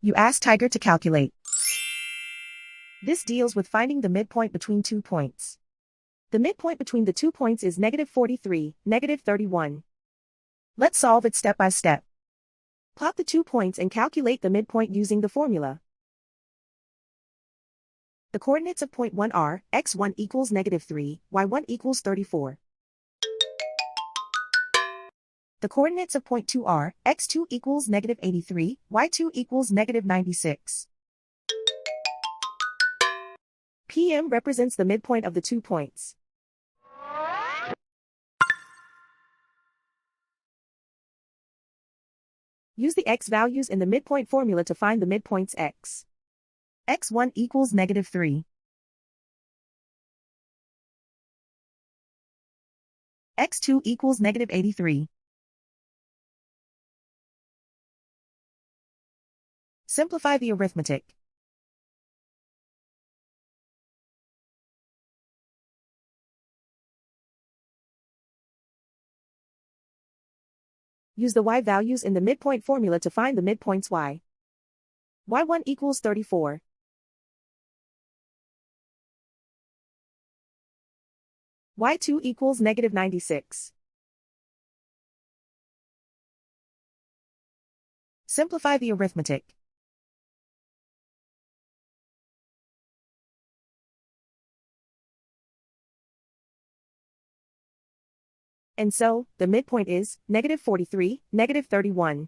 You ask Tiger to calculate. This deals with finding the midpoint between 2 points. The midpoint between the 2 points is -43, -31. Let's solve it step by step. Plot the 2 points and calculate the midpoint using the formula. The coordinates of point 1 are, x1 equals -3, y1 equals 34. The coordinates of point 2 are, x2 equals -83, y2 equals -96. PM represents the midpoint of the 2 points. Use the x values in the midpoint formula to find the midpoints x. x1 equals -3. x2 equals -83. Simplify the arithmetic. Use the y values in the midpoint formula to find the midpoints y. y1 equals 34. y2 equals -96. Simplify the arithmetic. And so, the midpoint is -43, -31.